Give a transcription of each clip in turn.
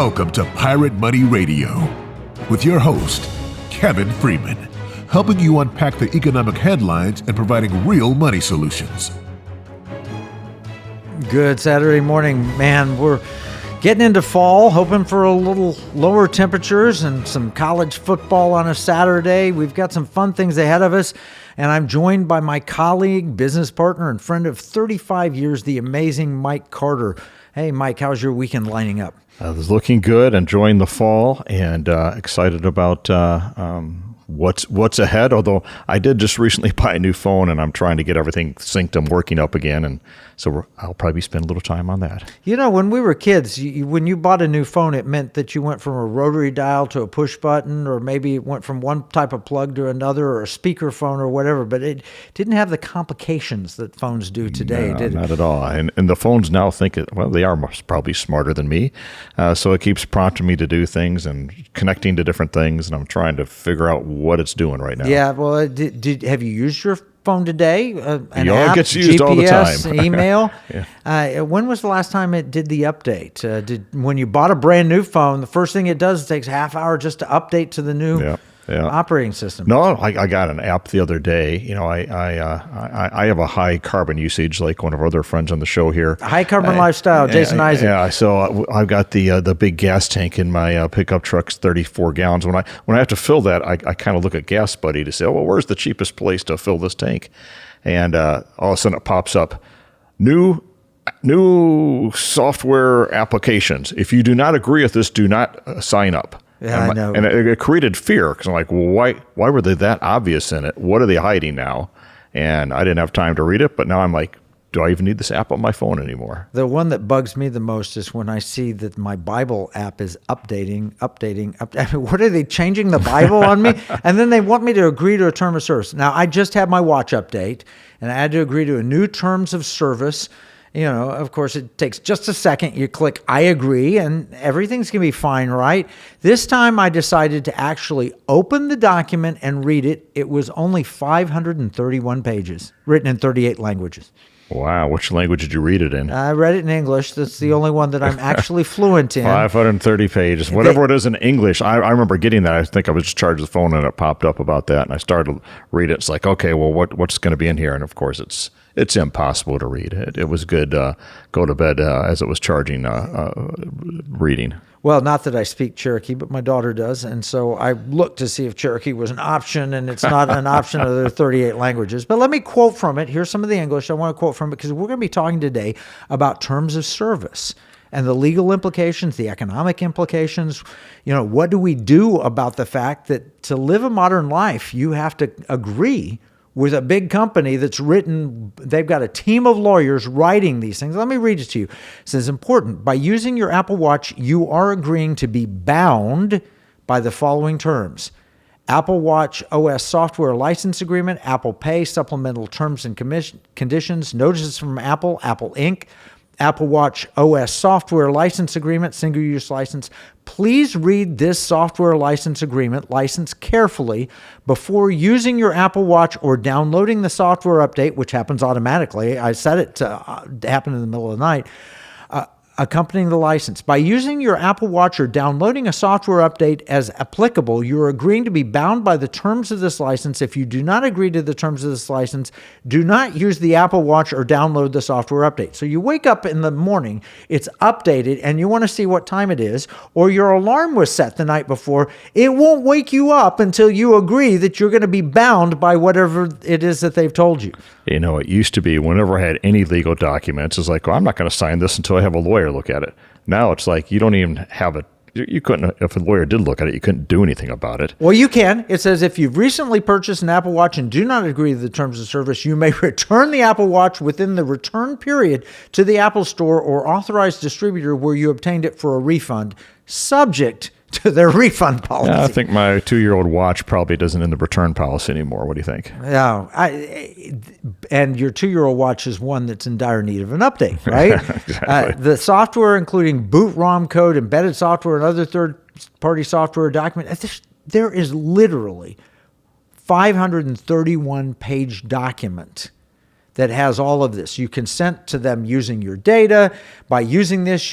Welcome to Pirate Money Radio with your host, Kevin Freeman, helping you unpack the economic headlines and providing real money solutions. Good Saturday morning, man. We're getting into fall, hoping for a little lower temperatures and some college football on a Saturday. We've got some fun things ahead of us, and I'm joined by my colleague, business partner, and friend of 35 years, the amazing Mike Carter. Hey, Mike, how's your weekend lining up? I was looking good, enjoying the fall, and excited about what's ahead. Although I did just recently buy a new phone, and I'm trying to get everything synced and working up again, and so I'll probably spend a little time on that. You know, when we were kids, when you bought a new phone, it meant that you went from a rotary dial to a push button, or maybe it went from one type of plug to another, or a speaker phone or whatever, but it didn't have the complications that phones do today, did it? Not at all. And the phones now think, they are probably smarter than me, so it keeps prompting me to do things and connecting to different things, and I'm trying to figure out what it's doing right now. Yeah, well, have you used your phone today? An app, it gets used GPS, all the time. Email. Yeah. When was the last time it did the update? When you bought a brand new phone, the first thing it does, it takes a half hour just to update to the new operating system. No, I got an app the other day. You know, I have a high carbon usage, like one of our other friends on the show here. High carbon lifestyle, Jason Isaac. Yeah, so I've got the big gas tank in my pickup truck's 34 gallons. When I have to fill that, I kind of look at Gas Buddy to say, well, where's the cheapest place to fill this tank? And all of a sudden it pops up, new software applications. If you do not agree with this, do not sign up. Yeah, I know. And it created fear because I'm like, well, why were they that obvious in it? What are they hiding now? And I didn't have time to read it, but now I'm like, do I even need this app on my phone anymore? The one that bugs me the most is when I see that my Bible app is updating. I mean, what are they changing the Bible on me? And then they want me to agree to a term of service. Now, I just had my watch update, and I had to agree to a new terms of service. You know, of course, it takes just a second. You click, I agree, and everything's going to be fine, right? This time I decided to actually open the document and read it. It was only 531 pages, written in 38 languages. Wow. Which language did you read it in? I read it in English. That's the only one that I'm actually fluent in. 530 pages. Whatever it is in English. I remember getting that. I think I was just charged the phone and it popped up about that. And I started to read it. It's like, okay, well, what's going to be in here? And of course, it's impossible to read. It was good go to bed as it was charging reading. Well, not that I speak Cherokee, but my daughter does. And so I looked to see if Cherokee was an option, and it's not an option of their 38 languages. But let me quote from it. Here's some of the English I want to quote from it, because we're going to be talking today about terms of service and the legal implications, the economic implications. You know, what do we do about the fact that to live a modern life, you have to agree with a big company that's written, they've got a team of lawyers writing these things. Let me read it to you. It says, important, by using your Apple Watch, you are agreeing to be bound by the following terms: Apple Watch OS software license agreement, Apple Pay, supplemental terms and conditions, notices from Apple, Apple Inc., Apple Watch OS software license agreement, single-use license. Please read this software license agreement license carefully before using your Apple Watch or downloading the software update, which happens automatically. I set it to happen in the middle of the night. Accompanying the license. By using your Apple Watch or downloading a software update as applicable, you're agreeing to be bound by the terms of this license. If you do not agree to the terms of this license, do not use the Apple Watch or download the software update. So you wake up in the morning, it's updated, and you want to see what time it is, or your alarm was set the night before. It won't wake you up until you agree that you're going to be bound by whatever it is that they've told you. You know, it used to be whenever I had any legal documents, it's like, well, I'm not going to sign this until I have a lawyer look at it. Now it's like you don't even have it. You couldn't, if a lawyer did look at it, you couldn't do anything about it. Well, you can. It says if you've recently purchased an Apple Watch and do not agree to the terms of service, you may return the Apple Watch within the return period to the Apple Store or authorized distributor where you obtained it for a refund, subject to their refund policy. Yeah, I think my 2-year-old watch probably doesn't in the return policy anymore. What do you think? Yeah, and your 2-year-old watch is one that's in dire need of an update, right? Exactly. The software, including boot ROM code, embedded software, and other third-party software document, there is literally 531-page document that has all of this. You consent to them using your data. By using this,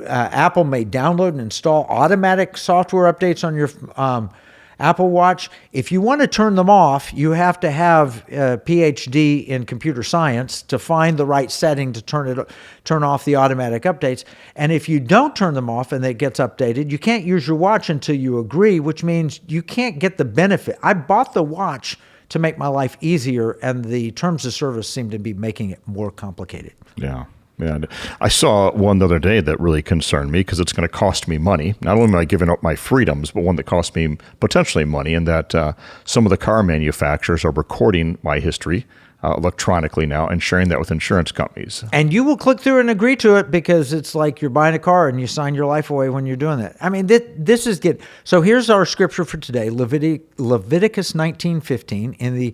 Apple may download and install automatic software updates on your Apple Watch. If you want to turn them off, you have to have a PhD in computer science to find the right setting to turn off the automatic updates. And if you don't turn them off and it gets updated, you can't use your watch until you agree, which means you can't get the benefit. I bought the watch to make my life easier, and the terms of service seem to be making it more complicated. Yeah. Yeah, I saw one the other day that really concerned me because it's going to cost me money. Not only am I giving up my freedoms, but one that costs me potentially money, and that some of the car manufacturers are recording my history electronically now and sharing that with insurance companies. And you will click through and agree to it because it's like you're buying a car and you sign your life away when you're doing that. I mean, this is good. So here's our scripture for today, Leviticus 19:15 in the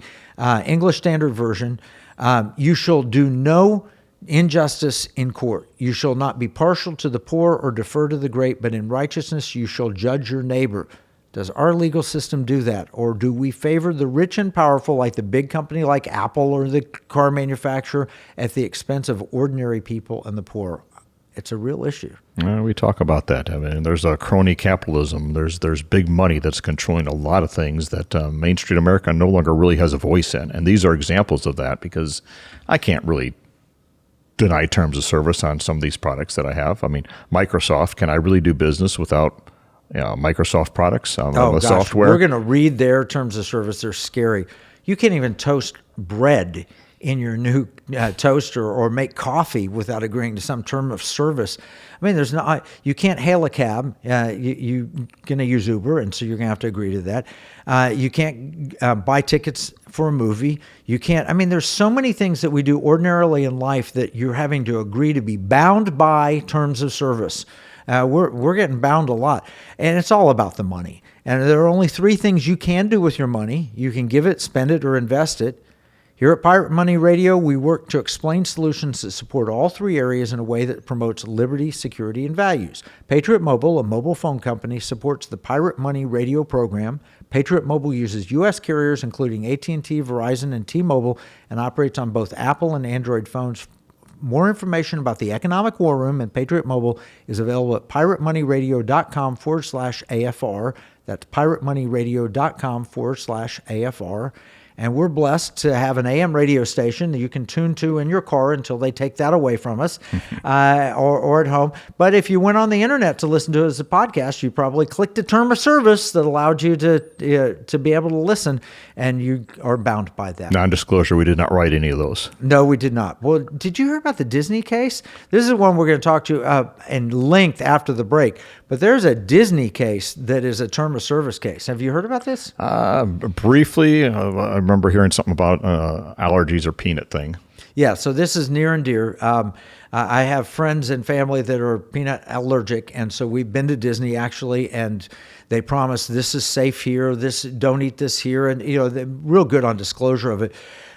English Standard Version. You shall do no injustice in court. You shall not be partial to the poor or defer to the great, but in righteousness you shall judge your neighbor. Does our legal system do that? Or do we favor the rich and powerful, like the big company like Apple or the car manufacturer, at the expense of ordinary people and the poor? It's a real issue. We talk about that. I mean, there's a crony capitalism. There's big money that's controlling a lot of things that Main Street America no longer really has a voice in. And these are examples of that, because I can't really deny terms of service on some of these products that I have. I mean, Microsoft, can I really do business without Microsoft products on the software? We're going to read their terms of service. They're scary. You can't even toast bread in your new toaster or make coffee without agreeing to some term of service. I mean, you can't hail a cab. You're going to use Uber, and so you're going to have to agree to that. You can't buy tickets for a movie. You can't. I mean, there's so many things that we do ordinarily in life that you're having to agree to be bound by terms of service. We're getting bound a lot, and it's all about the money. And there are only three things you can do with your money. You can give it, spend it, or invest it. Here at Pirate Money Radio, we work to explain solutions that support all three areas in a way that promotes liberty, security, and values. Patriot Mobile, a mobile phone company, supports the Pirate Money Radio program. Patriot Mobile uses U.S. carriers, including AT&T, Verizon, and T-Mobile, and operates on both Apple and Android phones. More information about the Economic War Room and Patriot Mobile is available at piratemoneyradio.com/AFR. That's piratemoneyradio.com/AFR. And we're blessed to have an AM radio station that you can tune to in your car until they take that away from us, or at home. But if you went on the internet to listen to it as a podcast, you probably clicked a term of service that allowed you to be able to listen, and you are bound by that. Non-disclosure, we did not write any of those. No, we did not. Well, did you hear about the Disney case? This is one we're going to talk to in length after the break. But there's a Disney case that is a term of service case. Have you heard about this? Briefly, I remember hearing something about allergies or peanut thing. Yeah, so this is near and dear. I have friends and family that are peanut allergic, and so we've been to Disney actually, and they promise this is safe here, don't eat this here, and they're real good on disclosure of it.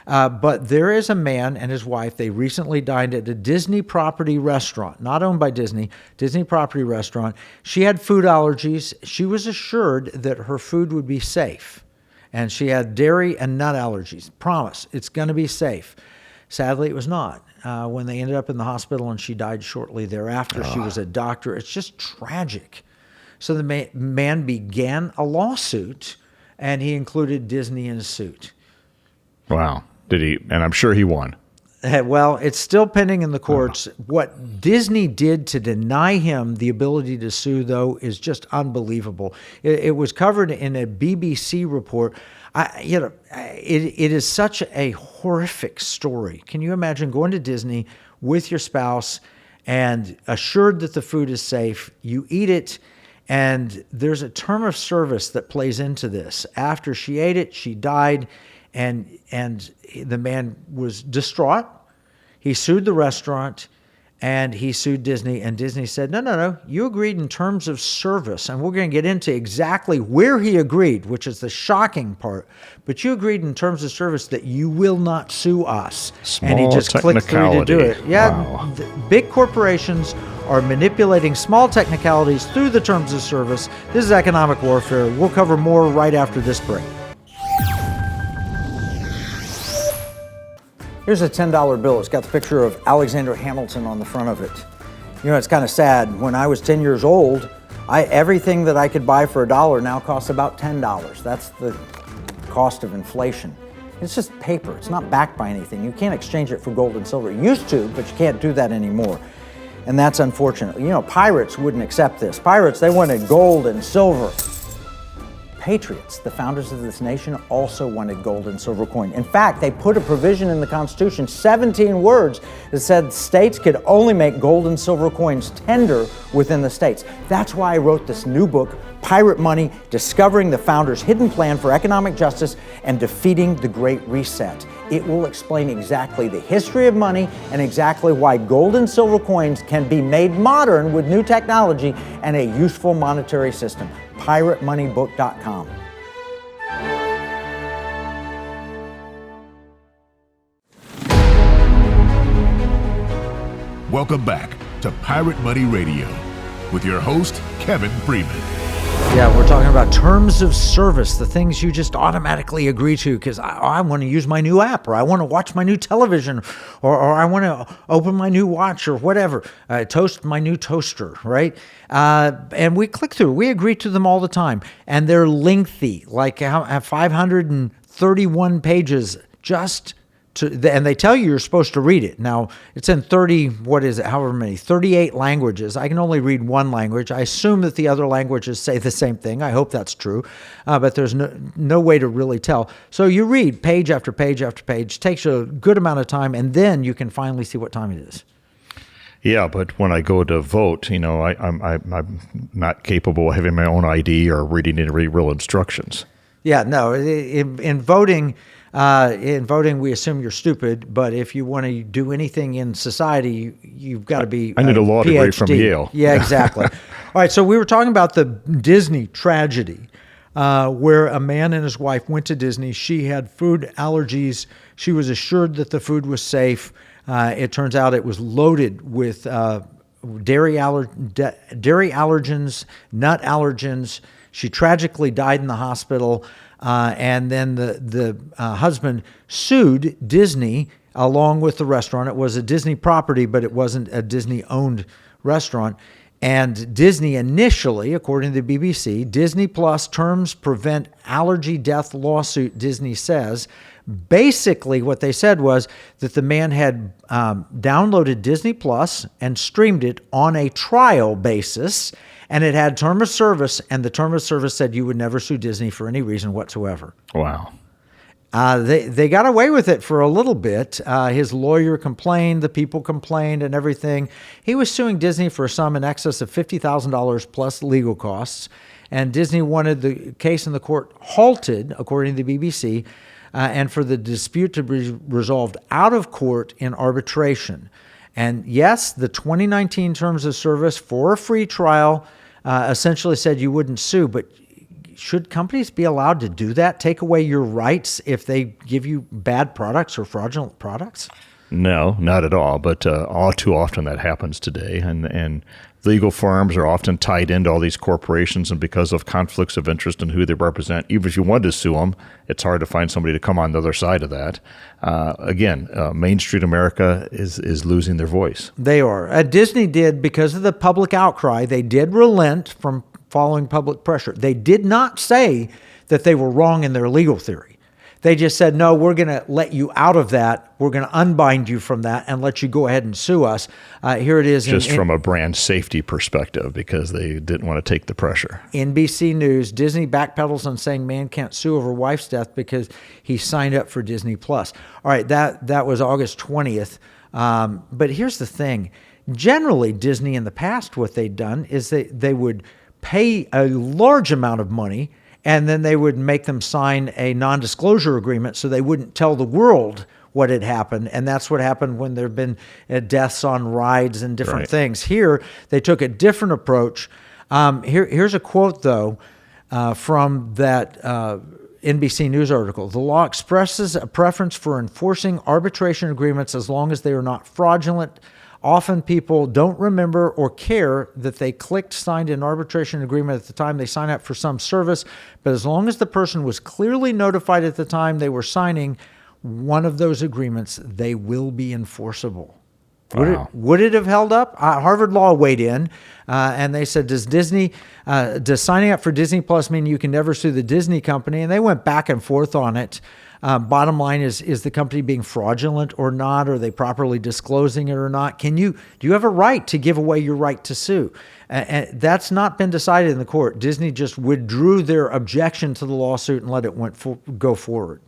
But there is a man and his wife. They recently dined at a Disney property restaurant, not owned by Disney, Disney property restaurant. She had food allergies. She was assured that her food would be safe. And she had dairy and nut allergies. Promise, it's going to be safe. Sadly, it was not. When they ended up in the hospital and she died shortly thereafter, she was a doctor. It's just tragic. So the man began a lawsuit, and he included Disney in his suit. Wow. Did he? And I'm sure he won. Well, it's still pending in the courts. What Disney did to deny him the ability to sue, though, is just unbelievable. It was covered in a BBC report. It is such a horrific story. Can you imagine going to Disney with your spouse and assured that the food is safe? You eat it, and there's a term of service that plays into this. After she ate it, she died. And the man was distraught. He sued the restaurant, and he sued Disney. And Disney said, no, you agreed in terms of service. And we're going to get into exactly where he agreed, which is the shocking part. But you agreed in terms of service that you will not sue us. And he just clicked through to do it. Yeah, wow. Big corporations are manipulating small technicalities through the terms of service. This is economic warfare. We'll cover more right after this break. Here's a $10 bill. It's got the picture of Alexander Hamilton on the front of it. You know, it's kind of sad. When I was 10 years old, everything that I could buy for $1 now costs about $10. That's the cost of inflation. It's just paper. It's not backed by anything. You can't exchange it for gold and silver. You used to, but you can't do that anymore. And that's unfortunate. You know, pirates wouldn't accept this. Pirates, they wanted gold and silver. Patriots, the founders of this nation, also wanted gold and silver coin. In fact, they put a provision in the Constitution, 17 words, that said states could only make gold and silver coins tender within the states. That's why I wrote this new book, Pirate Money, Discovering the Founders' Hidden Plan for Economic Justice and Defeating the Great Reset. It will explain exactly the history of money and exactly why gold and silver coins can be made modern with new technology and a useful monetary system. PirateMoneyBook.com. Welcome back to Pirate Money Radio with your host, Kevin Freeman. Yeah, we're talking about terms of service, the things you just automatically agree to because I want to use my new app, or I want to watch my new television, or I want to open my new watch, or whatever, toast my new toaster, right? And we click through. We agree to them all the time, and they're lengthy, like 531 pages just and they tell you you're supposed to read it. Now, it's in 38 languages. I can only read one language. I assume that the other languages say the same thing. I hope that's true, but there's no way to really tell. So you read page after page after page. It takes you a good amount of time, and then you can finally see what time it is. Yeah, but when I go to vote, you know, I'm not capable of having my own ID or reading any real instructions. Yeah, no, in voting... we assume you're stupid, but if you want to do anything in society, you've got to be I need a law degree from Yale. Yeah, exactly. All right, so we were talking about the Disney tragedy, where a man and his wife went to Disney. She had food allergies. She was assured that the food was safe. It turns out it was loaded with dairy allergens, nut allergens. She tragically died in the hospital. And then the husband sued Disney along with the restaurant. It was a Disney property, but it wasn't a Disney-owned restaurant. And Disney initially, according to the BBC, Disney Plus terms prevent allergy death lawsuit, Disney says. Basically, what they said was that the man had downloaded Disney Plus and streamed it on a trial basis, and it had term of service, and the term of service said you would never sue Disney for any reason whatsoever. Wow. They got away with it for a little bit. His lawyer complained, the people complained, and everything. He was suing Disney for a sum in excess of $50,000 plus legal costs, and Disney wanted the case in the court halted, according to the BBC, and for the dispute to be resolved out of court in arbitration. And yes, the 2019 terms of service for a free trial essentially said you wouldn't sue, but should companies be allowed to do that, take away your rights if they give you bad products or fraudulent products? No, not at all. But all too often that happens today. And legal firms are often tied into all these corporations, and because of conflicts of interest and who they represent, even if you wanted to sue them, it's hard to find somebody to come on the other side of that. Again, Main Street America is losing their voice. They are. Disney did, because of the public outcry, they did relent from following public pressure. They did not say that they were wrong in their legal theory. They just said, no, we're going to let you out of that. We're going to unbind you from that and let you go ahead and sue us. Here it is. Just from a brand safety perspective, because they didn't want to take the pressure. NBC News, Disney backpedals on saying man can't sue over wife's death because he signed up for Disney Plus. All right, that was August 20th. But here's the thing. Generally, Disney in the past, what they'd done is they would pay a large amount of money, and then they would make them sign a non-disclosure agreement so they wouldn't tell the world what had happened. And that's what happened when there have been deaths on rides and different things. Here, they took a different approach. Here's a quote, though, from that NBC News article. The law expresses a preference for enforcing arbitration agreements as long as they are not fraudulent. Often people don't remember or care that they signed an arbitration agreement at the time they sign up for some service, but as long as the person was clearly notified at the time they were signing one of those agreements, they will be enforceable. Wow. Would it have held up? Harvard Law weighed in, and they said, does signing up for Disney Plus mean you can never sue the Disney company? And they went back and forth on it. Bottom line is the company being fraudulent or not? Are they properly disclosing it or not? Do you have a right to give away your right to sue? And that's not been decided in the court. Disney just withdrew their objection to the lawsuit and let it go forward.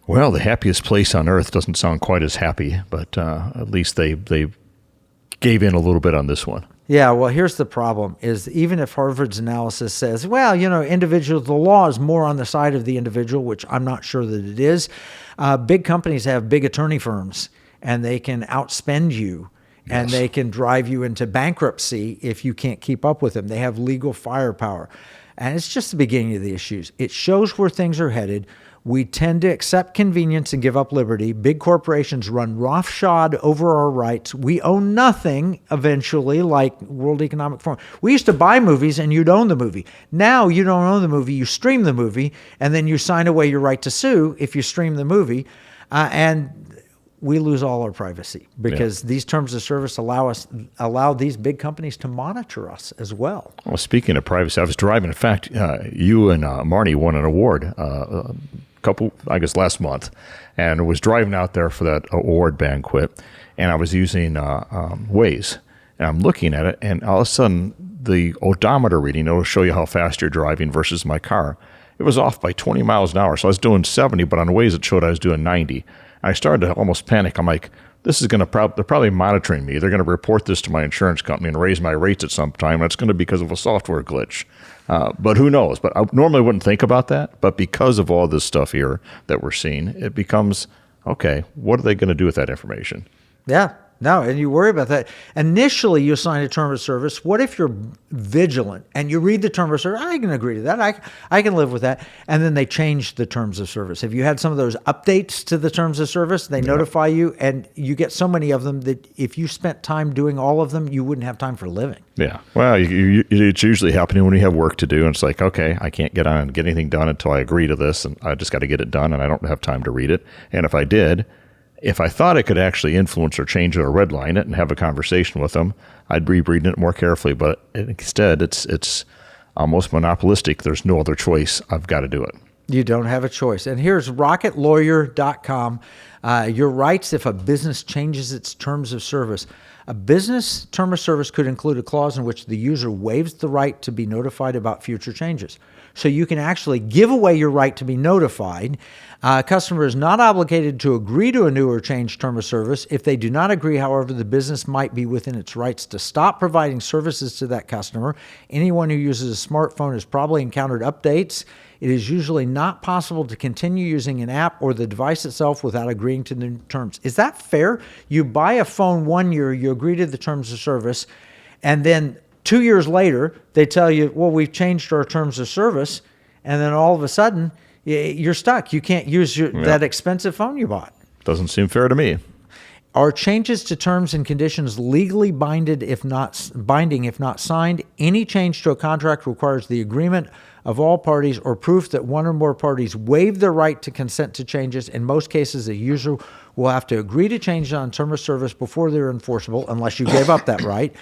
Well, the happiest place on earth doesn't sound quite as happy, but at least they gave in a little bit on this one. Yeah, well, here's the problem, is even if Harvard's analysis says, well, the law is more on the side of the individual, which I'm not sure that it is. Big companies have big attorney firms, and they can outspend you, and they can drive you into bankruptcy if you can't keep up with them. They have legal firepower. And it's just the beginning of the issues. It shows where things are headed. We tend to accept convenience and give up liberty. Big corporations run roughshod over our rights. We own nothing eventually, like World Economic Forum. We used to buy movies and you'd own the movie. Now you don't own the movie, you stream the movie, and then you sign away your right to sue if you stream the movie. And we lose all our privacy because these terms of service allow these big companies to monitor us as well. Well, speaking of privacy, I was driving. In fact, you and Marnie won an award last month, and was driving out there for that award banquet, and I was using Waze, and I'm looking at it, and all of a sudden the odometer reading, it'll show you how fast you're driving versus my car. It was off by 20 miles an hour, so I was doing 70, but on Waze it showed I was doing 90. I started to almost panic. I'm like, this is going to they're probably monitoring me. They're going to report this to my insurance company and raise my rates at some time. That's going to be because of a software glitch. But who knows? But I normally wouldn't think about that. But because of all this stuff here that we're seeing, it becomes, okay, what are they going to do with that information? Yeah. No, and you worry about that. Initially, you sign a term of service. What if you're vigilant and you read the term of service? I can agree to that. I can live with that. And then they change the terms of service. Have you had some of those updates to the terms of service? They notify you, and you get so many of them that if you spent time doing all of them, you wouldn't have time for living. Yeah. Well, it's usually happening when you have work to do. And it's like, okay, I can't get on and get anything done until I agree to this. And I just got to get it done, and I don't have time to read it. And if I did, if I thought I could actually influence or change it or redline it and have a conversation with them, I'd be reading it more carefully. But instead, it's almost monopolistic. There's no other choice. I've got to do it. You don't have a choice. And here's rocketlawyer.com. Your rights if a business changes its terms of service. A business term of service could include a clause in which the user waives the right to be notified about future changes. So you can actually give away your right to be notified. A customer is not obligated to agree to a new or changed term of service. If they do not agree, however, the business might be within its rights to stop providing services to that customer. Anyone who uses a smartphone has probably encountered updates. It is usually not possible to continue using an app or the device itself without agreeing to the terms. Is that fair? You buy a phone 1 year, you agree to the terms of service, and then 2 years later, they tell you, well, we've changed our terms of service, and then all of a sudden, you're stuck. You can't use that expensive phone you bought. Doesn't seem fair to me. Are changes to terms and conditions legally binding if not signed? Any change to a contract requires the agreement of all parties or proof that one or more parties waive their right to consent to changes. In most cases, a user will have to agree to change on term of service before they're enforceable, unless you gave up that right.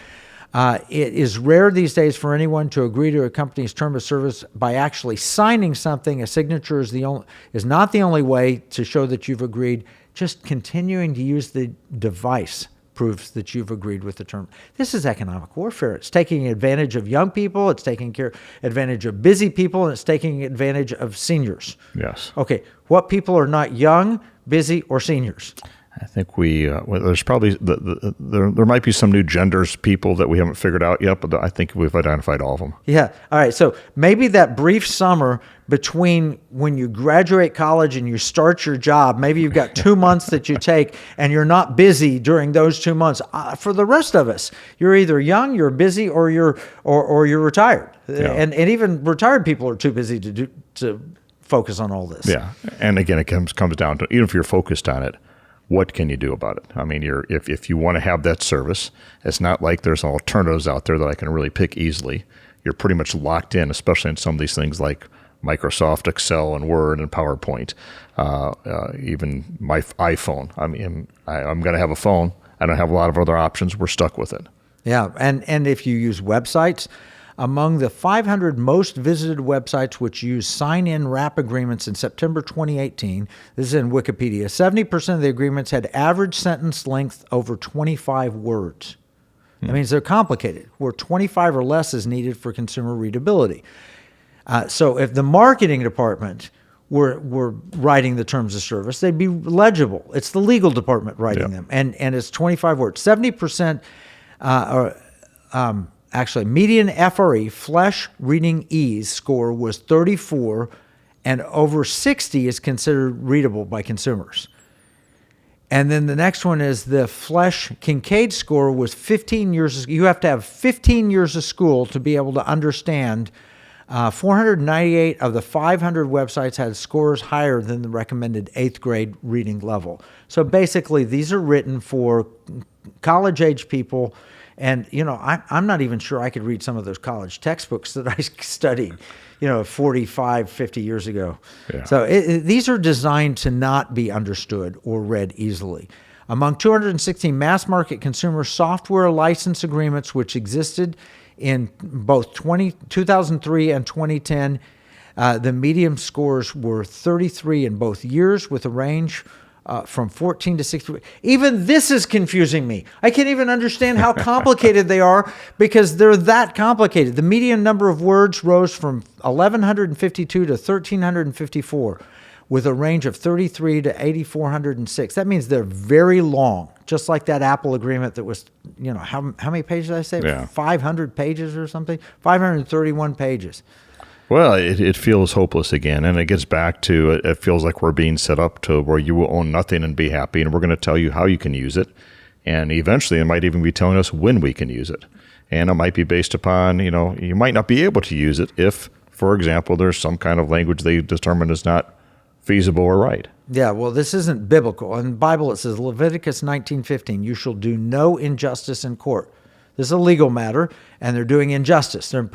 It is rare these days for anyone to agree to a company's term of service by actually signing something. A signature is not the only way to show that you've agreed. Just continuing to use the device proves that you've agreed with the term. This is economic warfare. It's taking advantage of young people. It's taking advantage of busy people, and it's taking advantage of seniors. Yes. Okay. What people are not young, busy, or seniors? I think there's probably there might be some new genders people that we haven't figured out yet, but I think we've identified all of them. Yeah. All right. So maybe that brief summer between when you graduate college and you start your job, maybe you've got 2 months that you take and you're not busy during those 2 months. For the rest of us, you're either young, you're busy, or you're retired. Yeah. And even retired people are too busy to focus on all this. Yeah. And again, it comes down to, even if you're focused on it, what can you do about it? I mean, if you want to have that service, it's not like there's alternatives out there that I can really pick easily. You're pretty much locked in, especially in some of these things like Microsoft Excel and Word and PowerPoint, even my iPhone. I mean, I'm going to have a phone. I don't have a lot of other options. We're stuck with it. Yeah, and if you use websites, among the 500 most visited websites which use sign-in wrap agreements in September 2018, this is in Wikipedia, 70% of the agreements had average sentence length over 25 words. That means they're complicated, where 25 or less is needed for consumer readability. So if the marketing department were writing the terms of service, they'd be legible. It's the legal department writing them, and it's 25 words. 70% actually, median FRE, flesh reading ease score was 34, and over 60 is considered readable by consumers. And then the next one is the Flesh Kincaid score was 15 years. You have to have 15 years of school to be able to understand. 498 of the 500 websites had scores higher than the recommended 8th grade reading level. So basically, these are written for college-age people. And, I'm not even sure I could read some of those college textbooks that I studied, 45, 50 years ago. Yeah. So these are designed to not be understood or read easily. Among 216 mass market consumer software license agreements, which existed in both 2003 and 2010, the median scores were 33 in both years, with a range from 14 to 60. Even this is confusing me. I can't even understand how complicated they are because they're that complicated. The median number of words rose from 1,152 to 1,354 with a range of 33 to 8,406. That means they're very long, just like that Apple agreement that was, how many pages did I say? Yeah. 500 pages or something? 531 pages. Well, it feels hopeless again, and it gets back to it feels like we're being set up to where you will own nothing and be happy, and we're going to tell you how you can use it, and eventually it might even be telling us when we can use it, and it might be based upon, you might not be able to use it if, for example, there's some kind of language they determine is not feasible or right. Yeah, well, this isn't biblical. In the Bible, it says, Leviticus 19:15, you shall do no injustice in court. This is a legal matter, and they're doing injustice. They're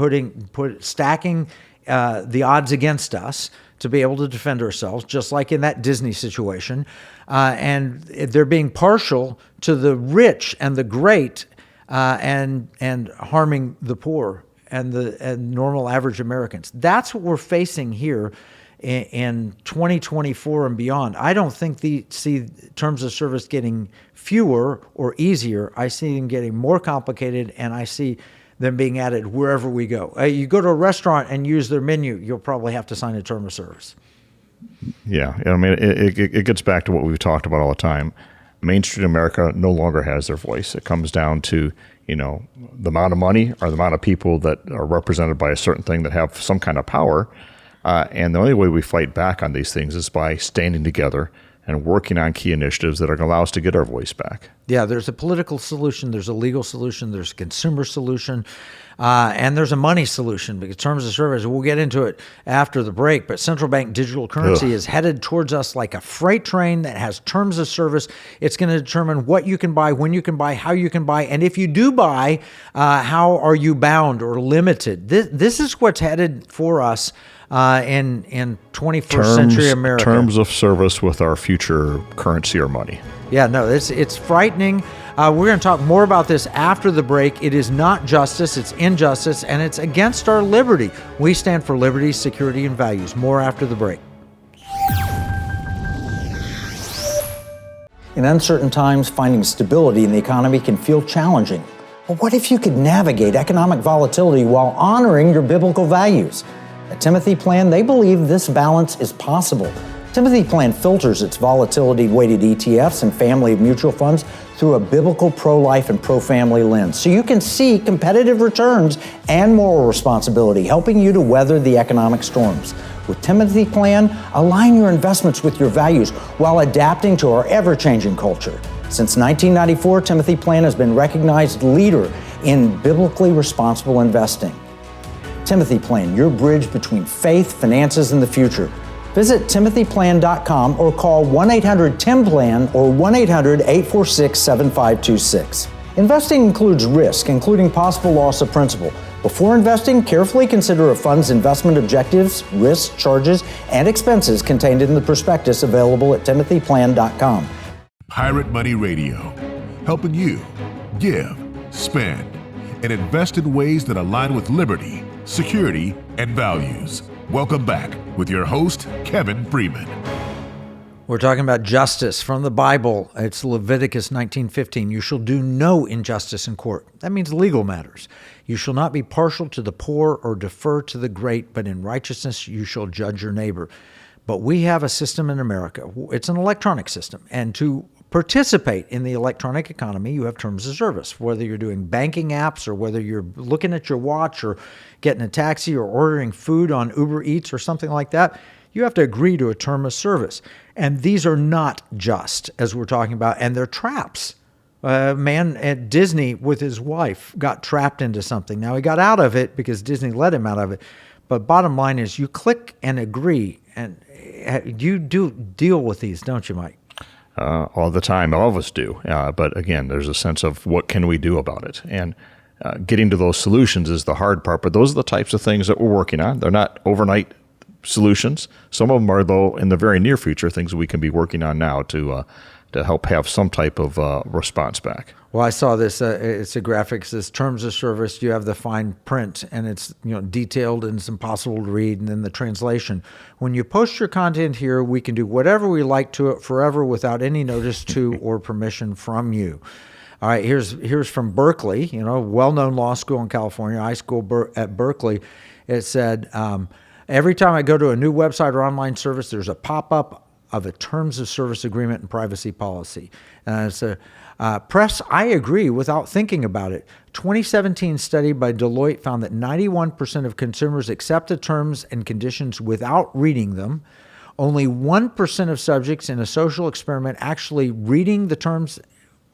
stacking the odds against us to be able to defend ourselves, just like in that Disney situation. And they're being partial to the rich and the great and harming the poor and normal average Americans. That's what we're facing here in 2024 and beyond. I don't think see terms of service getting fewer or easier. I see them getting more complicated, and I see them being added wherever we go. You go to a restaurant and use their menu, you'll probably have to sign a term of service. Yeah, I mean, it gets back to what we've talked about all the time. Main Street America no longer has their voice. It comes down to, the amount of money or the amount of people that are represented by a certain thing that have some kind of power. And the only way we fight back on these things is by standing together and working on key initiatives that are going to allow us to get our voice back. Yeah, there's a political solution, there's a legal solution, there's a consumer solution, and there's a money solution, because terms of service, we'll get into it after the break, but Central Bank Digital Currency is headed towards us like a freight train that has terms of service. It's going to determine what you can buy, when you can buy, how you can buy, and if you do buy, how are you bound or limited. This is what's headed for us in 21st century America. Terms of service with our future currency or money. Yeah, no, it's frightening. We're going to talk more about this after the break. It is not justice, it's injustice, and it's against our liberty. We stand for liberty, security, and values. More after the break. In uncertain times, finding stability in the economy can feel challenging. But what if you could navigate economic volatility while honoring your biblical values? At Timothy Plan, they believe this balance is possible. Timothy Plan filters its volatility-weighted ETFs and family of mutual funds through a biblical pro-life and pro-family lens, so you can see competitive returns and moral responsibility, helping you to weather the economic storms. With Timothy Plan, align your investments with your values while adapting to our ever-changing culture. Since 1994, Timothy Plan has been recognized leader in biblically responsible investing. Timothy Plan, your bridge between faith, finances, and the future. Visit timothyplan.com or call 1-800-TIM-PLAN or 1-800-846-7526. Investing includes risk, including possible loss of principal. Before investing, carefully consider a fund's investment objectives, risks, charges, and expenses contained in the prospectus available at timothyplan.com. Pirate Money Radio, helping you give, spend, and invest in ways that align with liberty, security, and values. Welcome back with your host, Kevin Freeman. We're talking about justice from the Bible. It's Leviticus 19:15. You shall do no injustice in court. That means legal matters. You shall not be partial to the poor or defer to the great, but in righteousness you shall judge your neighbor. But we have a system in America. It's an electronic system. And to participate in the electronic economy, you have terms of service. Whether you're doing banking apps or whether you're looking at your watch or getting a taxi or ordering food on Uber Eats or something like that, you have to agree to a term of service. And these are not just, as we're talking about, and they're traps. A man at Disney with his wife got trapped into something. Now, he got out of it because Disney let him out of it. But bottom line is you click and agree, and you do deal with these, don't you, Mike? All the time. All of us do. But again, there's a sense of what can we do about it? And getting to those solutions is the hard part. But those are the types of things that we're working on. They're not overnight solutions. Some of them are, though, in the very near future, things we can be working on now to help have some type of response back. Well, I saw this. It's a graphic. It says terms of service. You have the fine print, and it's detailed and it's impossible to read. And then the translation. When you post your content here, we can do whatever we like to it forever without any notice to or permission from you. All right. Here's from Berkeley. Well-known law school in California. High school at Berkeley. It said. Every time I go to a new website or online service, there's a pop-up of a terms of service agreement and privacy policy. Press, I agree without thinking about it. 2017 study by Deloitte found that 91% of consumers accept the terms and conditions without reading them. Only 1% of subjects in a social experiment actually reading the terms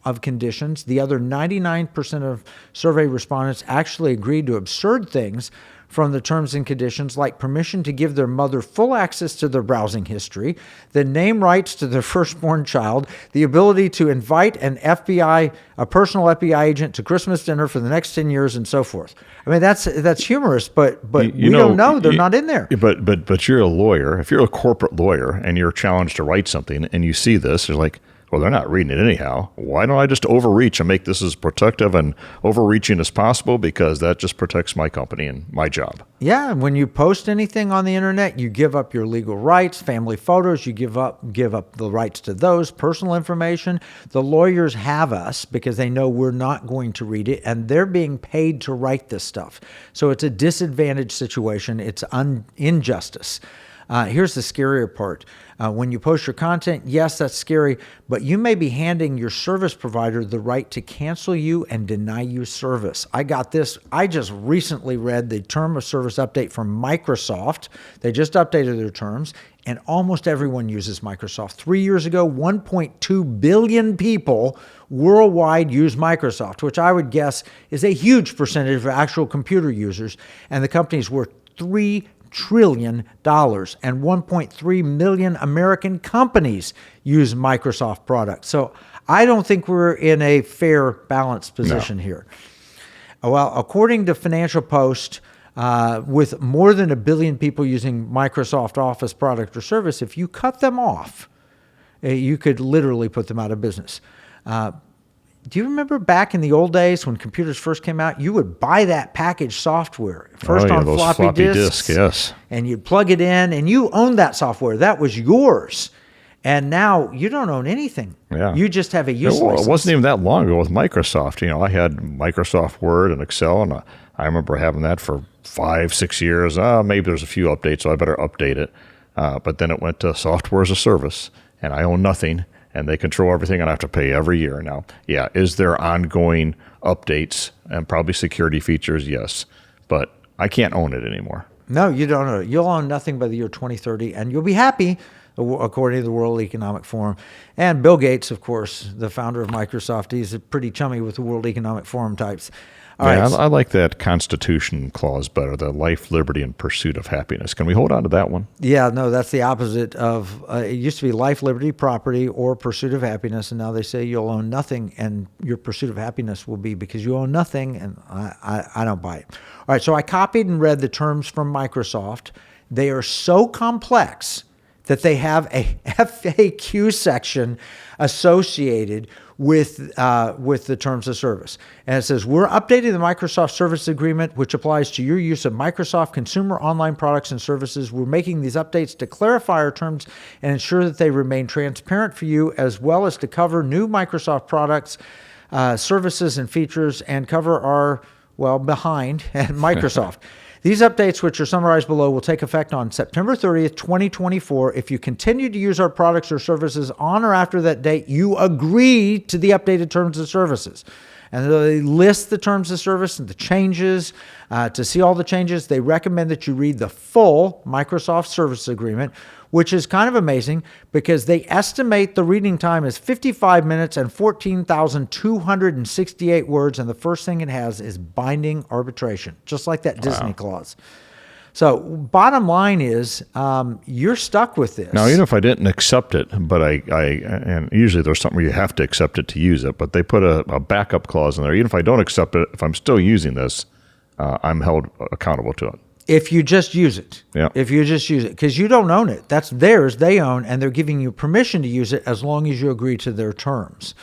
of conditions. The other 99% of survey respondents actually agreed to absurd things from the terms and conditions, like permission to give their mother full access to their browsing history, the name rights to their firstborn child, the ability to invite a personal FBI agent to Christmas dinner for the next 10 years, and so forth. I mean, that's humorous, but we don't know. They're not in there. But you're a lawyer. If you're a corporate lawyer and you're challenged to write something and you see this, you're like, well, they're not reading it anyhow. Why don't I just overreach and make this as protective and overreaching as possible? Because that just protects my company and my job. Yeah, and when you post anything on the internet, you give up your legal rights, family photos, you give up the rights to those, personal information. The lawyers have us because they know we're not going to read it, and they're being paid to write this stuff. So it's a disadvantaged situation. It's injustice. Here's the scarier part. When you post your content, yes, that's scary, but you may be handing your service provider the right to cancel you and deny you service. I got this. I just recently read the term of service update from Microsoft. They just updated their terms, and almost everyone uses Microsoft. 3 years ago, 1.2 billion people worldwide use Microsoft, which I would guess is a huge percentage of actual computer users, and the company's worth $3 trillion, and 1.3 million American companies use Microsoft products. So I don't think we're in a fair, balanced position here. Well, according to Financial Post, with more than 1 billion people using Microsoft Office product or service, if you cut them off, you could literally put them out of business. Do you remember back in the old days when computers first came out, you would buy that packaged software first on floppy disks, yes, and you'd plug it in, and you owned that software. That was yours. And now you don't own anything. Yeah. You just have a use license. It wasn't even that long ago with Microsoft. I had Microsoft Word and Excel, and I remember having that for 5-6 years. Maybe there's a few updates, so I better update it. But then it went to software as a service, and I own nothing. And they control everything, and I have to pay every year. Now, yeah, is there ongoing updates and probably security features? Yes, but I can't own it anymore. No, you don't own it. You'll own nothing by the year 2030, and you'll be happy, according to the World Economic Forum. And Bill Gates, of course, the founder of Microsoft, he's pretty chummy with the World Economic Forum types. All Yeah, right. I like that Constitution clause better, the life, liberty, and pursuit of happiness. Can we hold on to that one? Yeah, no, that's the opposite of, it used to be life, liberty, property, or pursuit of happiness. And now they say you'll own nothing and your pursuit of happiness will be because you own nothing. And I don't buy it. All right. So I copied and read the terms from Microsoft. They are so complex that they have a FAQ section associated with the terms of service. And it says, we're updating the Microsoft Service Agreement, which applies to your use of Microsoft consumer online products and services. We're making these updates to clarify our terms and ensure that they remain transparent for you, as well as to cover new Microsoft products, services, and features, and cover our, behind at Microsoft. These updates, which are summarized below, will take effect on September 30th, 2024. If you continue to use our products or services on or after that date, you agree to the updated terms of services. And they list the terms of service and the changes. To see all the changes, they recommend that you read the full Microsoft Service Agreement, which is kind of amazing because they estimate the reading time is 55 minutes and 14,268 words. And the first thing it has is binding arbitration, just like that Disney clause. So bottom line is you're stuck with this. Now, even if I didn't accept it, but and usually there's something where you have to accept it to use it, but they put a backup clause in there. Even if I don't accept it, if I'm still using this, I'm held accountable to it. If you just use it. Yeah. If you just use it. Because you don't own it. That's theirs. They own, and they're giving you permission to use it as long as you agree to their terms.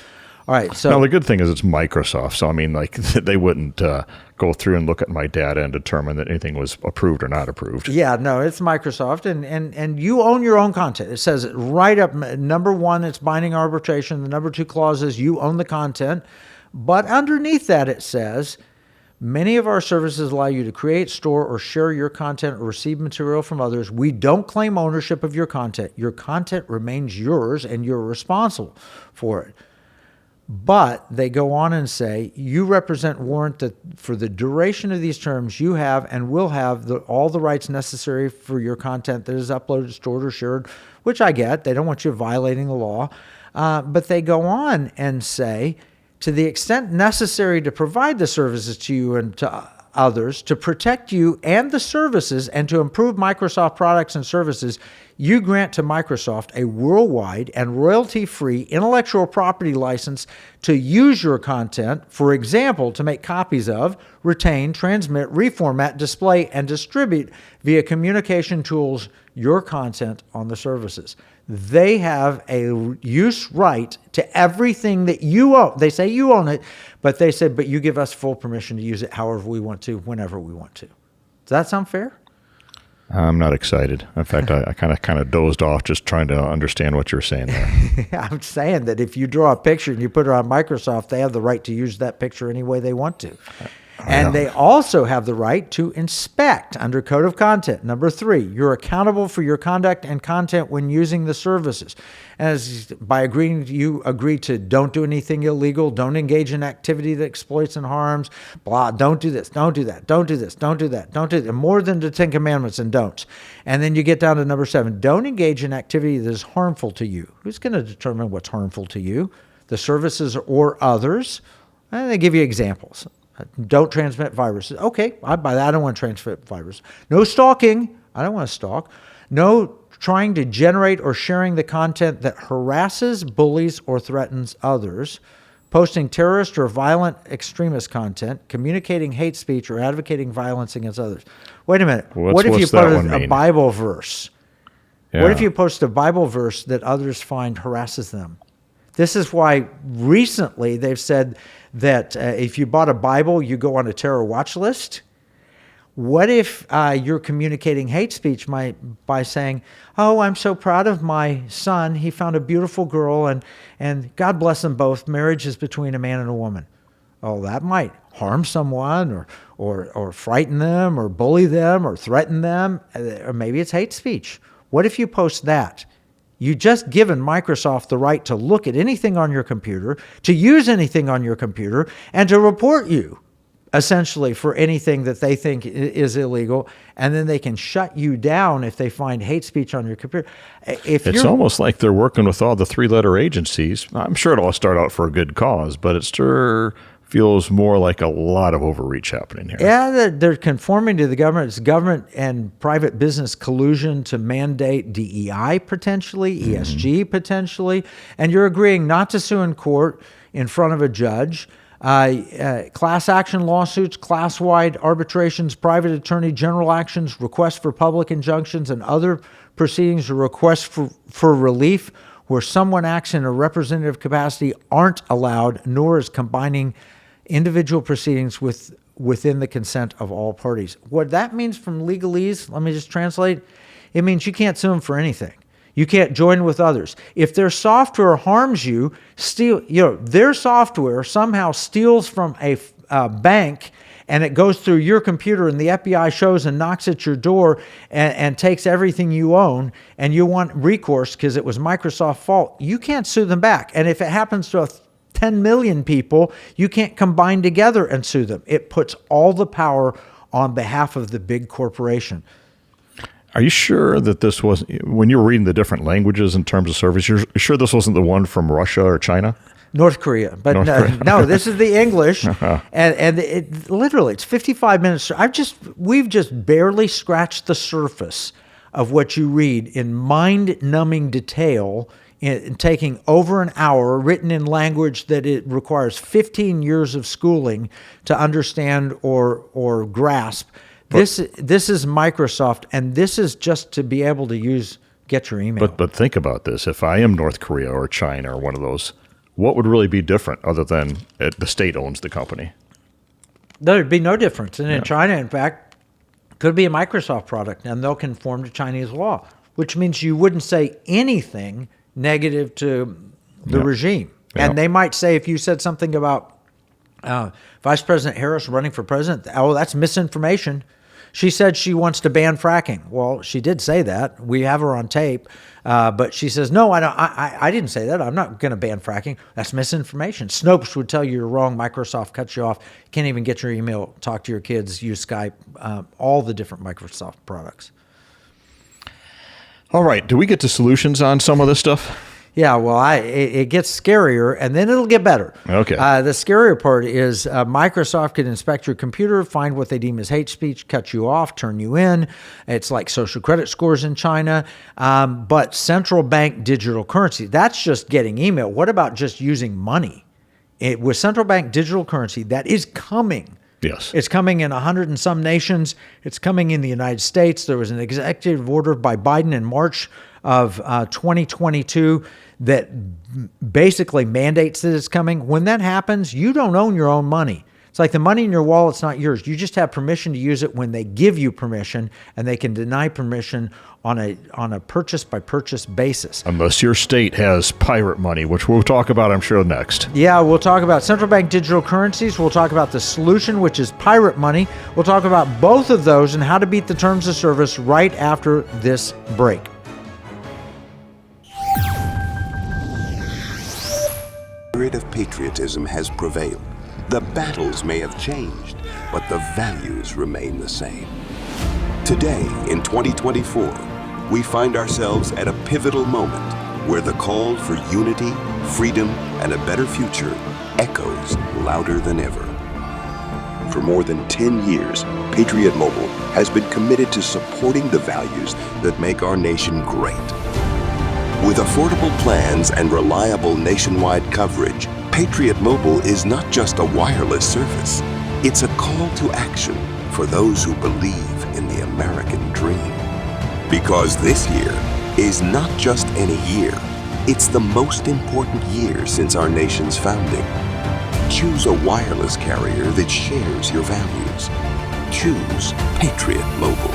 All right. So now, the good thing is it's Microsoft. So, I mean, like, they wouldn't go through and look at my data and determine that anything was approved or not approved. Yeah, no, it's Microsoft, and you own your own content. It says right up, number one, it's binding arbitration. The number two clause is you own the content. But underneath that, it says, many of our services allow you to create, store, or share your content or receive material from others. We don't claim ownership of your content. Your content remains yours, and you're responsible for it. But they go on and say, you represent warrant that for the duration of these terms, you have and will have all the rights necessary for your content that is uploaded, stored, or shared, which I get. They don't want you violating the law. But they go on and say, to the extent necessary to provide the services to you and to others, to protect you and the services, and to improve Microsoft products and services, you grant to Microsoft a worldwide and royalty-free intellectual property license to use your content, for example, to make copies of, retain, transmit, reformat, display, and distribute via communication tools your content on the services. They have a use right to everything that you own. They say you own it, but they said, but you give us full permission to use it however we want to, whenever we want to. Does that sound fair? I'm not excited. In fact, I kind of dozed off just trying to understand what you're saying there. I'm saying that if you draw a picture and you put it on Microsoft, they have the right to use that picture any way they want to. And they also have the right to inspect under Code of Content. Number 3, you're accountable for your conduct and content when using the services. As by agreeing, you agree to don't do anything illegal, don't engage in activity that exploits and harms, blah, don't do this, don't do that, don't do this, don't do that, don't do that. More than the 10 commandments and don'ts. And then you get down to number 7, don't engage in activity that is harmful to you. Who's going to determine what's harmful to you? The services or others? And they give you examples. Don't transmit viruses. Okay, I buy that. I don't want to transmit viruses. No stalking. I don't want to stalk. No trying to generate or sharing the content that harasses, bullies, or threatens others. Posting terrorist or violent extremist content. Communicating hate speech or advocating violence against others. Wait a minute. What if you post a Bible verse? Yeah. What if you post a Bible verse that others find harasses them? This is why recently they've said that if you bought a Bible, you go on a terror watch list. What if you're communicating hate speech by saying, oh, I'm so proud of my son. He found a beautiful girl, and God bless them both. Marriage is between a man and a woman. Oh, that might harm someone or frighten them or bully them or threaten them. Or maybe it's hate speech. What if you post that? You just given Microsoft the right to look at anything on your computer, to use anything on your computer, and to report you, essentially, for anything that they think is illegal, and then they can shut you down if they find hate speech on your computer. It's almost like they're working with all the 3-letter agencies. I'm sure it'll all start out for a good cause, but it sure feels more like a lot of overreach happening here. Yeah, they're conforming to the government. It's government and private business collusion to mandate DEI potentially, ESG potentially, and you're agreeing not to sue in court in front of a judge. Class action lawsuits, class-wide arbitrations, private attorney general actions, requests for public injunctions, and other proceedings or requests for relief where someone acts in a representative capacity aren't allowed, nor is combining individual proceedings within the consent of all parties. What that means from legalese, let me just translate, it means you can't sue them for anything. You can't join with others. If their software harms you, their software somehow steals from a bank and it goes through your computer and the FBI shows and knocks at your door and takes everything you own and you want recourse because it was Microsoft's fault, you can't sue them back. And if it happens to 10 million people, you can't combine together and sue them. It puts all the power on behalf of the big corporation. Are you sure that this was, when you were reading the different languages in terms of service, you're sure this wasn't the one from Russia or China? North Korea. But no, this is the English. And it literally, it's 55 minutes. We've just barely scratched the surface of what you read in mind-numbing detail, in taking over an hour, written in language that it requires 15 years of schooling to understand or grasp. This is Microsoft, and this is just to be able to get your email. But think about this. If I am North Korea or China or one of those, what would really be different other than the state owns the company? There'd be no difference. And in China, in fact, could be a Microsoft product, and they'll conform to Chinese law, which means you wouldn't say anything negative to the regime. And they might say, if you said something about Vice President Harris running for president, that's misinformation. She said she wants to ban fracking. Well, she did say that. We have her on tape. But she says, no, I didn't say that. I'm not going to ban fracking. That's misinformation. Snopes would tell you you're wrong. Microsoft cuts you off. Can't even get your email, talk to your kids, use Skype, all the different Microsoft products. All right. Do we get to solutions on some of this stuff? Yeah, well, it gets scarier, and then it'll get better. Okay. The scarier part is Microsoft can inspect your computer, find what they deem as hate speech, cut you off, turn you in. It's like social credit scores in China. But Central Bank Digital Currency, that's just getting email. What about just using money? With Central Bank Digital Currency, that is coming. Yes. It's coming in 100 and some nations. It's coming in the United States. There was an executive order by Biden in March of 2022 that basically mandates that it's coming. When that happens, you don't own your own money. It's like the money in your wallet's not yours. You just have permission to use it when they give you permission, and they can deny permission on a purchase-by-purchase basis. Unless your state has pirate money, which we'll talk about, I'm sure, next. Yeah, we'll talk about central bank digital currencies. We'll talk about the solution, which is pirate money. We'll talk about both of those and how to beat the terms of service right after this break. The spirit of patriotism has prevailed. The battles may have changed, but the values remain the same. Today, in 2024, we find ourselves at a pivotal moment where the call for unity, freedom, and a better future echoes louder than ever. For more than 10 years, Patriot Mobile has been committed to supporting the values that make our nation great. With affordable plans and reliable nationwide coverage, Patriot Mobile is not just a wireless service. It's a call to action for those who believe in the American dream. Because this year is not just any year, it's the most important year since our nation's founding. Choose a wireless carrier that shares your values. Choose Patriot Mobile.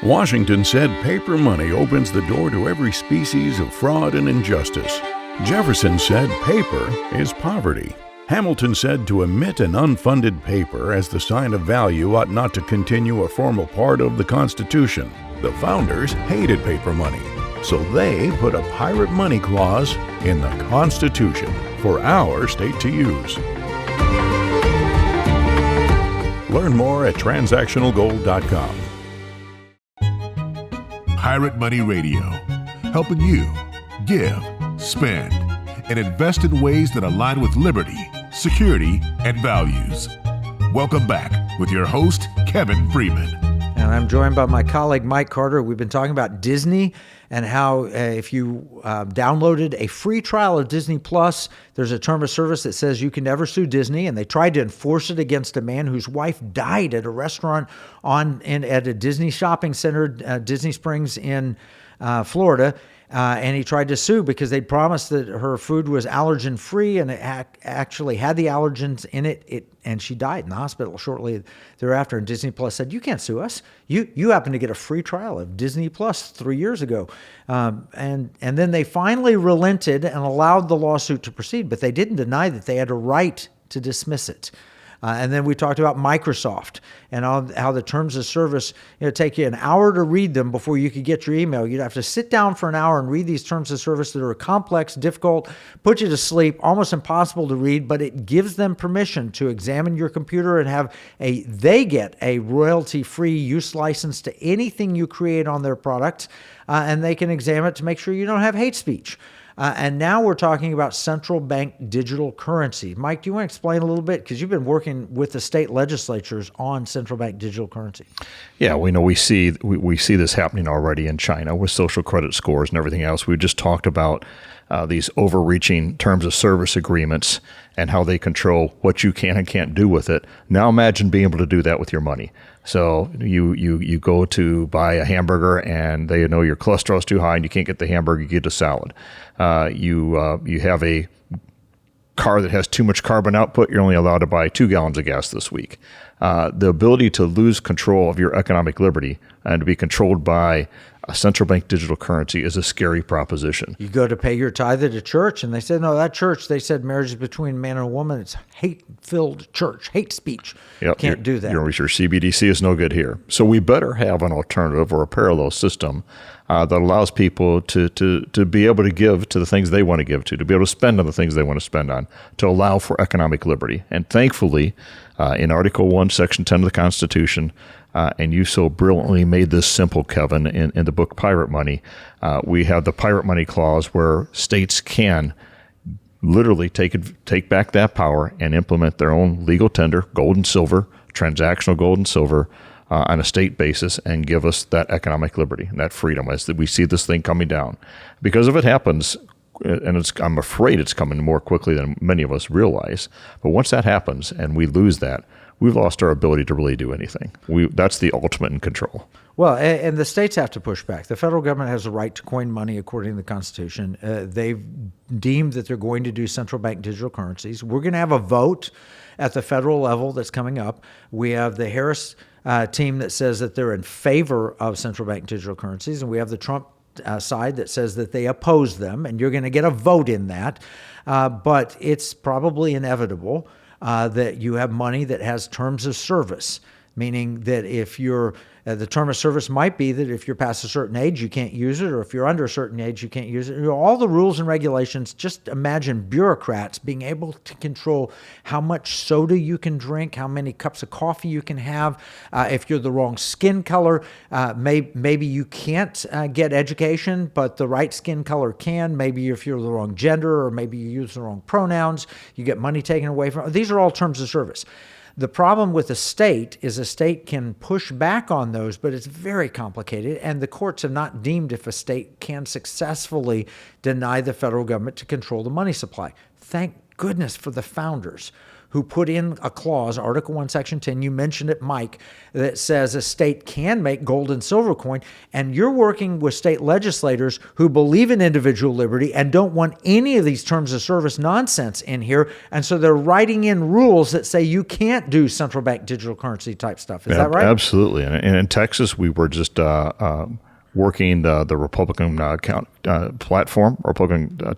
Washington said paper money opens the door to every species of fraud and injustice. Jefferson said paper is poverty. Hamilton said to emit an unfunded paper as the sign of value ought not to continue a formal part of the Constitution. The founders hated paper money, so they put a pirate money clause in the Constitution for our state to use. Learn more at transactionalgold.com. Pirate Money Radio, helping you give, spend, and invest in ways that align with liberty, security, and values. Welcome back with your host, Kevin Freeman. And I'm joined by my colleague, Mike Carter. We've been talking about Disney and how if you downloaded a free trial of Disney Plus, there's a term of service that says you can never sue Disney. And they tried to enforce it against a man whose wife died at a restaurant at a Disney shopping center, Disney Springs in Florida. And he tried to sue because they promised that her food was allergen-free, and it actually had the allergens in it. And she died in the hospital shortly thereafter. And Disney Plus said, "You can't sue us. You happen to get a free trial of Disney Plus 3 years ago." And then they finally relented and allowed the lawsuit to proceed, but they didn't deny that they had a right to dismiss it. And then we talked about Microsoft and how the terms of service, take you an hour to read them before you could get your email. You'd have to sit down for an hour and read these terms of service that are complex, difficult, put you to sleep, almost impossible to read, but it gives them permission to examine your computer and they get a royalty-free use license to anything you create on their product, and they can examine it to make sure you don't have hate speech. And now we're talking about central bank digital currency. Mike, do you want to explain a little bit? Because you've been working with the state legislatures on central bank digital currency. Yeah, we see this happening already in China with social credit scores and everything else. We just talked about these overreaching terms of service agreements and how they control what you can and can't do with it. Now imagine being able to do that with your money. So you go to buy a hamburger and they know your cholesterol is too high and you can't get the hamburger, you get a salad. You have a car that has too much carbon output, you're only allowed to buy 2 gallons of gas this week. The ability to lose control of your economic liberty and to be controlled by a central bank digital currency is a scary proposition. You go to pay your tithe at a church, and they said, no, that church, they said marriage is between a man and a woman. It's hate-filled church, hate speech. Yep. Can't do that. Your CBDC is no good here. So we better have an alternative or a parallel system that allows people to be able to give to the things they want to give to be able to spend on the things they want to spend on, to allow for economic liberty. And thankfully, in Article 1, Section 10 of the Constitution, and you so brilliantly made this simple, Kevin, in the book Pirate Money, we have the Pirate Money Clause where states can literally take back that power and implement their own legal tender, gold and silver, transactional gold and silver, on a state basis, and give us that economic liberty and that freedom as we see this thing coming down. Because if it happens, and I'm afraid it's coming more quickly than many of us realize, but once that happens and we lose that, we've lost our ability to really do anything. That's the ultimate in control. Well, and the states have to push back. The federal government has a right to coin money according to the Constitution. They've deemed that they're going to do central bank digital currencies. We're going to have a vote at the federal level that's coming up. We have the Harris team that says that they're in favor of central bank digital currencies, and we have the Trump side that says that they oppose them, and you're going to get a vote in that. But it's probably inevitable that you have money that has terms of service, meaning that if you're the term of service might be that if you're past a certain age, you can't use it, or if you're under a certain age, you can't use it. All the rules and regulations, just imagine bureaucrats being able to control how much soda you can drink, how many cups of coffee you can have. If you're the wrong skin color, maybe you can't get education, but the right skin color can. Maybe if you're the wrong gender, or maybe you use the wrong pronouns, you get money taken away from. These are all terms of service. The problem with a state is a state can push back on those, but it's very complicated, and the courts have not deemed if a state can successfully deny the federal government to control the money supply. Thank goodness for the founders who put in a clause, Article 1, Section 10, you mentioned it, Mike, that says a state can make gold and silver coin, and you're working with state legislators who believe in individual liberty and don't want any of these terms of service nonsense in here, and so they're writing in rules that say you can't do central bank digital currency type stuff. Is that right? Absolutely. And in Texas, we were just working the Republican platform,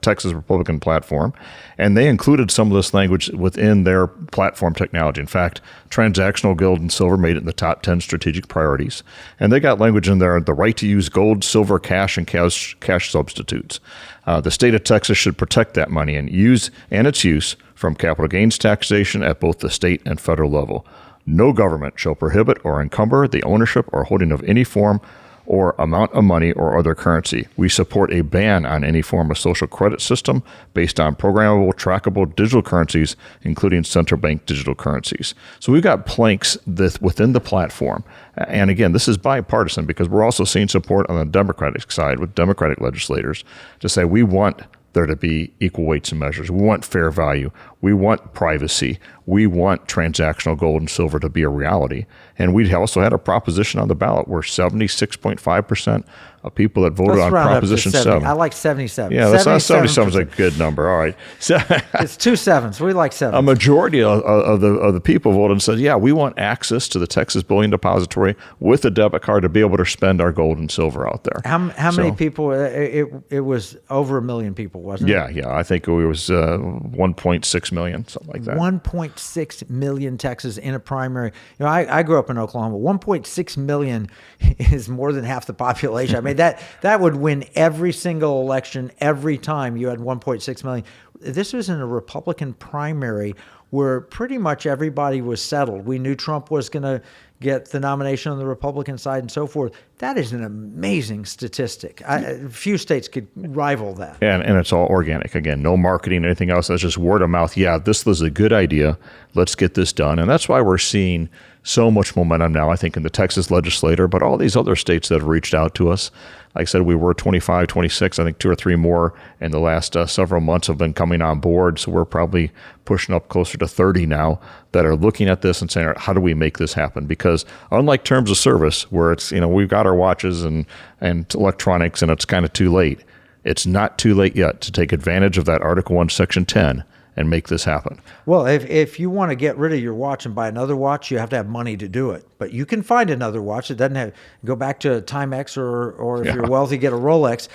Texas Republican platform, and they included some of this language within their platform technology. In fact, transactional gold and silver made it in the top 10 strategic priorities, and they got language in there: the right to use gold, silver, cash, and cash substitutes. The state of Texas should protect that money and its use from capital gains taxation at both the state and federal level. No government shall prohibit or encumber the ownership or holding of any form or amount of money or other currency. We support a ban on any form of social credit system based on programmable, trackable digital currencies, including central bank digital currencies. So we've got planks within the platform. And again, this is bipartisan because we're also seeing support on the Democratic side with Democratic legislators to say we want there to be equal weights and measures. We want fair value. We want privacy. We want transactional gold and silver to be a reality. And we also had a proposition on the ballot where 76.5% of people that voted on Proposition 7. I like 77. Yeah, that's not 77 is a good number. All right. So it's 2 sevens. We like 7. a majority of the people voted and said, yeah, we want access to the Texas Bullion Depository with a debit card to be able to spend our gold and silver out there. How many people? It was over 1 million people, wasn't it? Yeah. I think it was 1.6 million, something like that. 1.6 million Texas in a primary. I grew up in Oklahoma. 1.6 million is more than half the population. I mean, that would win every single election every time you had 1.6 million. This was in a Republican primary where pretty much everybody was settled. We knew Trump was going to get the nomination on the Republican side and so forth. That is an amazing statistic. Few states could rival that. And it's all organic. Again, no marketing, anything else. That's just word of mouth. Yeah, this was a good idea. Let's get this done. And that's why we're seeing so much momentum now, I think, in the Texas legislature, but all these other states that have reached out to us. Like I said, we were 25, 26. I think 2 or 3 more in the last several months have been coming on board. So we're probably pushing up closer to 30 now that are looking at this and saying, how do we make this happen? Because unlike terms of service, where it's, we've got our watches and electronics and it's kind of too late, it's not too late yet to take advantage of that Article 1, Section 10 and make this happen. Well, if you want to get rid of your watch and buy another watch, you have to have money to do it. But you can find another watch that doesn't have, go back to a Timex or if you're wealthy, get a Rolex.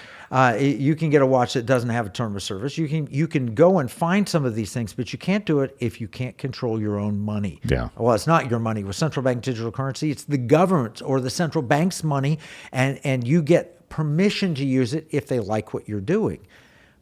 You can get a watch that doesn't have a term of service. You can go and find some of these things, but you can't do it if you can't control your own money. Yeah. Well, it's not your money. With Central Bank Digital Currency, it's the government or the central bank's money, and you get permission to use it if they like what you're doing.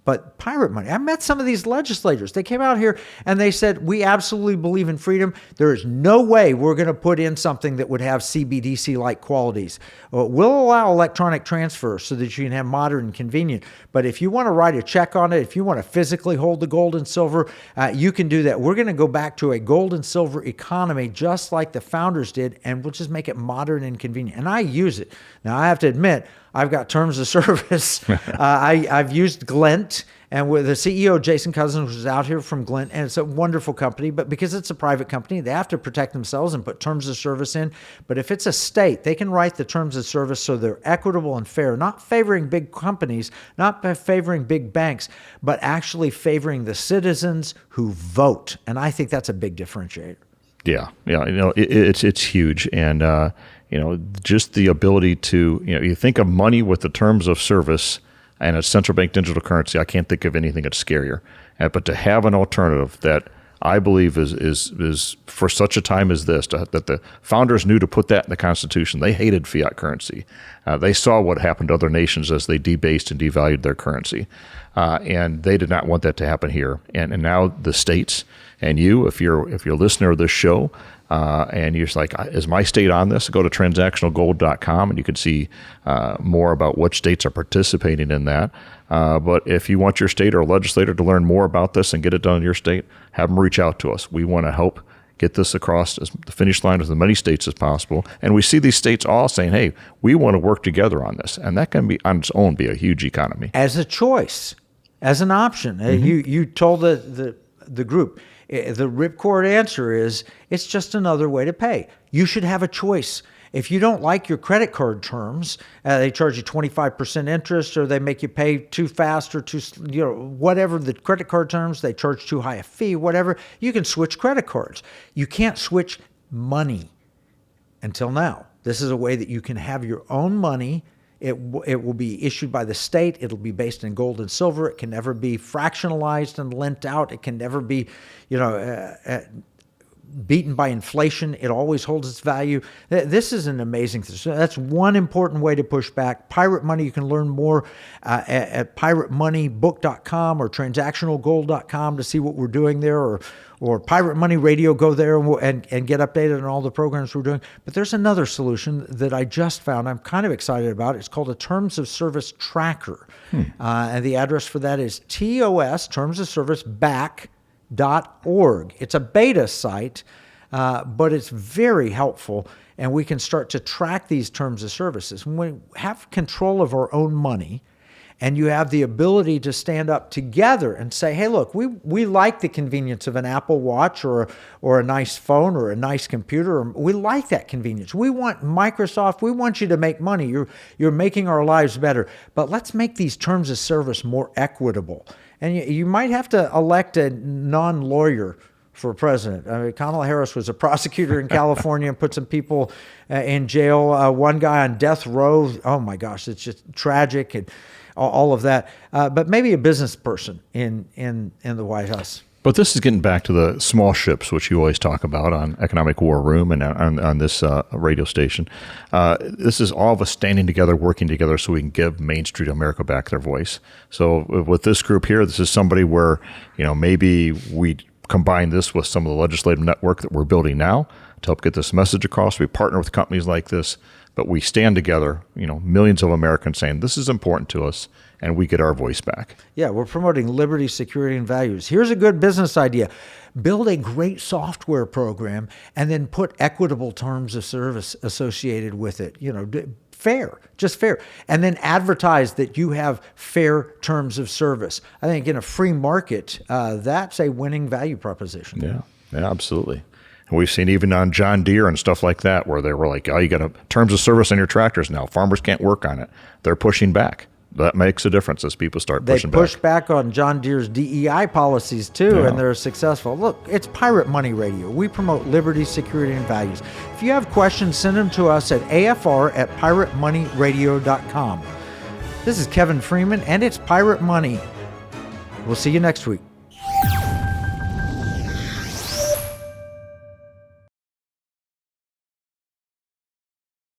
But pirate money, I met some of these legislators. They came out here and they said, we absolutely believe in freedom. There is no way we're going to put in something that would have CBDC-like qualities. We'll allow electronic transfer so that you can have modern and convenient. But if you want to write a check on it, if you want to physically hold the gold and silver, you can do that. We're going to go back to a gold and silver economy just like the founders did, and we'll just make it modern and convenient. And I use it. Now, I have to admit, I've got terms of service. I've used Glint, and with the CEO, Jason Cousins, was out here from Glint, and it's a wonderful company, but because it's a private company, they have to protect themselves and put terms of service in. But if it's a state, they can write the terms of service so they're equitable and fair, not favoring big companies, not favoring big banks, but actually favoring the citizens who vote. And I think that's a big differentiator. Yeah. It's huge. And, just the ability to, you think of money with the terms of service and a central bank digital currency. I can't think of anything that's scarier. But to have an alternative that I believe is for such a time as this, that the founders knew to put that in the Constitution. They hated fiat currency. They saw what happened to other nations as they debased and devalued their currency. And they did not want that to happen here. And now the states and you, if you're a listener of this show, and you're just like, is my state on this? Go to transactionalgold.com and you can see more about which states are participating in that. But if you want your state or legislator to learn more about this and get it done in your state, have them reach out to us. We want to help get this across the finish line with as many states as possible. And we see these states all saying, hey, we want to work together on this. And that can be on its own be a huge economy. As a choice, as an option. You told the group, the ripcord answer is, it's just another way to pay. You should have a choice. If you don't like your credit card terms, they charge you 25% interest, or they make you pay too fast, or too, whatever the credit card terms, they charge too high a fee, whatever, you can switch credit cards. You can't switch money until now. This is a way that you can have your own money. It will be issued by the state. It'll be based in gold and silver. It can never be fractionalized and lent out. It can never be, beaten by inflation. It always holds its value. This is an amazing thing. So that's one important way to push back. Pirate Money, you can learn more at piratemoneybook.com or transactionalgold.com to see what we're doing there, or Pirate Money Radio. Go there and get updated on all the programs we're doing. But there's another solution that I just found I'm kind of excited about. It's called a Terms of Service Tracker. And the address for that is TOS, Terms of Service back.org. It's a beta site, but it's very helpful, and we can start to track these terms of services. When we have control of our own money, and you have the ability to stand up together and say, hey, look, we like the convenience of an Apple Watch or a nice phone or a nice computer. We like that convenience. We want Microsoft. We want you to make money. You're making our lives better. But let's make these terms of service more equitable. And you might have to elect a non-lawyer for president. I mean, Kamala Harris was a prosecutor in California and put some people in jail. One guy on death row. Oh my gosh, it's just tragic and all of that. But maybe a business person in the White House. But this is getting back to the small ships, which you always talk about on Economic War Room and on this radio station. This is all of us standing together, working together so we can give Main Street America back their voice. So with this group here, this is somebody where, maybe we combine this with some of the legislative network that we're building now to help get this message across. We partner with companies like this, but we stand together, millions of Americans saying this is important to us, and we get our voice back. Yeah, we're promoting liberty, security, and values. Here's a good business idea. Build a great software program and then put equitable terms of service associated with it. Fair, just fair. And then advertise that you have fair terms of service. I think in a free market, that's a winning value proposition. Yeah, absolutely. And we've seen even on John Deere and stuff like that, where they were like, oh, you got terms of service on your tractors now. Farmers can't work on it. They're pushing back. That makes a difference as people start pushing back. They push back on John Deere's DEI policies too, and they're successful. Look, it's Pirate Money Radio. We promote liberty, security, and values. If you have questions, send them to us at afr@piratemoneyradio.com. This is Kevin Freeman, and it's Pirate Money. We'll see you next week.